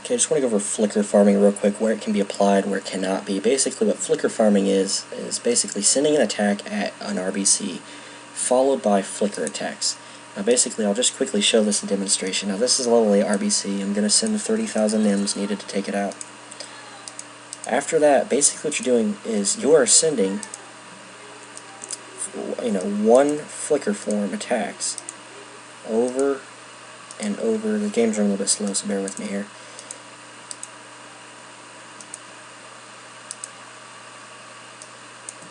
Okay, I just want to go over flicker farming real quick, where it can be applied, where it cannot be. Basically, what flicker farming is basically sending an attack at an RBC, followed by flicker attacks. Now basically, I'll just quickly show this in demonstration. Now this is a level 8 RBC. I'm going to send the 30,000 NIMs needed to take it out. After that, basically what you're doing is you are sending, one Flickerform attacks over and over. The game's running a little bit slow, so bear with me here.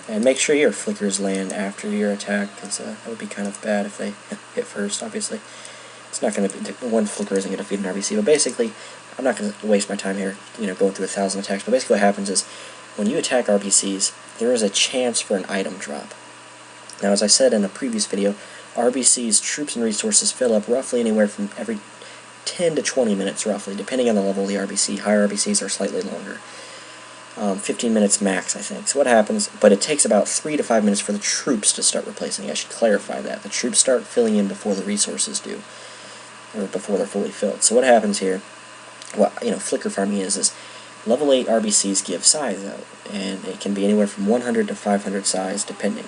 And make sure your flickers land after your attack, because that would be kind of bad if they hit first, obviously. It's not going to be, one flicker isn't going to defeat an RBC, but basically, I'm not going to waste my time here, going through 1,000 attacks, but basically what happens is, when you attack RBCs, there is a chance for an item drop. Now, as I said in a previous video, RBCs, troops and resources, fill up roughly anywhere from every 10 to 20 minutes, roughly, depending on the level of the RBC. Higher RBCs are slightly longer. 15 minutes max, I think. So what happens, but it takes about 3 to 5 minutes for the troops to start replacing. I should clarify that. The troops start filling in before the resources do, or before they're fully filled. So what happens here, what flicker farming is level 8 RBCs give size out, and it can be anywhere from 100 to 500 size, depending.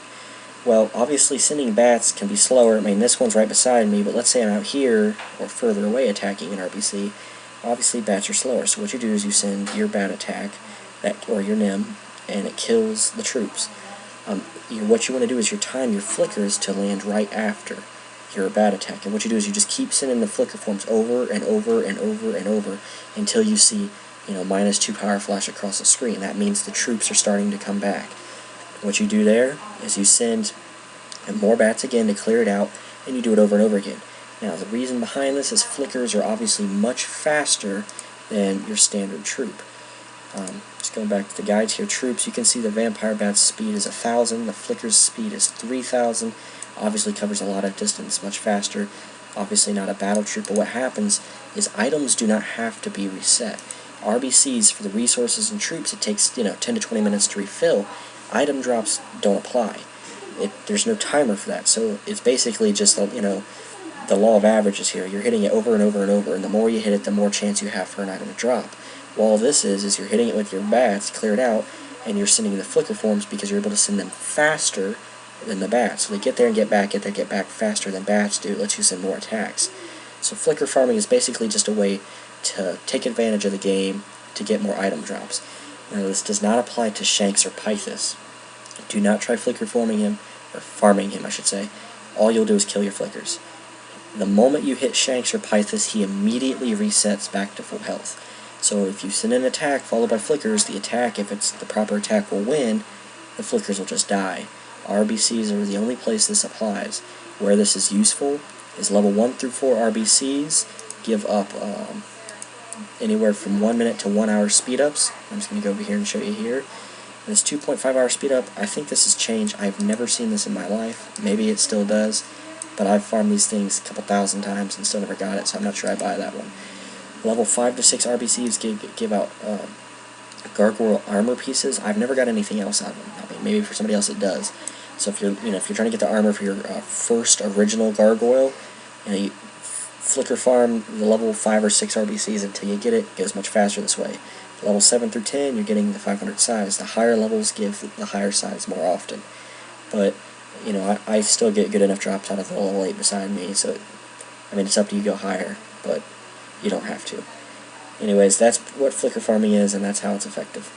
Well, obviously sending bats can be slower. I mean, this one's right beside me, but let's say I'm out here, or further away attacking an RBC. Obviously bats are slower, so what you do is you send your bat attack, or your NIM, and it kills the troops. What you want to do is time your flickers to land right after your bat attack, and what you do is you just keep sending the flicker forms over and over and over and over until you see -2 power flash across the screen. That means the troops are starting to come back. What you do there is you send more bats again to clear it out, and you do it over and over again. Now the reason behind this is flickers are obviously much faster than your standard troop. Just going back to the guides here, troops, you can see the vampire bat's speed is 1,000, the flicker's speed is 3,000, obviously covers a lot of distance much faster, obviously not a battle troop, but what happens is items do not have to be reset. RBCs, for the resources and troops, it takes 10 to 20 minutes to refill. Item drops don't apply. There's no timer for that, so it's basically just the law of averages here. You're hitting it over and over and over, and the more you hit it, the more chance you have for an item to drop. Well, all this is you're hitting it with your bats, clear it out, and you're sending the flicker forms because you're able to send them faster than the bats. So they get there and get back faster than bats do. It lets you send more attacks. So flicker farming is basically just a way to take advantage of the game to get more item drops. Now, this does not apply to Shanks or Pythus. Do not try flicker farming him, or farming him, I should say. All you'll do is kill your flickers. The moment you hit Shanks or Pythus, he immediately resets back to full health. So if you send an attack followed by flickers, the attack, if it's the proper attack, will win. The flickers will just die. RBCs are the only place this applies. Where this is useful is level 1 through 4 RBCs give up anywhere from 1 minute to 1 hour speed ups. I'm just going to go over here and show you here. This 2.5 hour speed up, I think this has changed. I've never seen this in my life. Maybe it still does, but I've farmed these things a couple thousand times and still never got it, so I'm not sure I buy that one. Level 5 to 6 RBCs give out gargoyle armor pieces. I've never got anything else out of them. I mean, maybe for somebody else it does. So if you're trying to get the armor for your first original gargoyle, you flicker farm the level 5 or 6 RBCs until you get it. It goes much faster this way. Level 7 through 10, you're getting the 500 size. The higher levels give the higher size more often. But I still get good enough drops out of the level 8 beside me. So it's up to you to go higher, but you don't have to. Anyways, that's what flicker farming is, and that's how it's effective.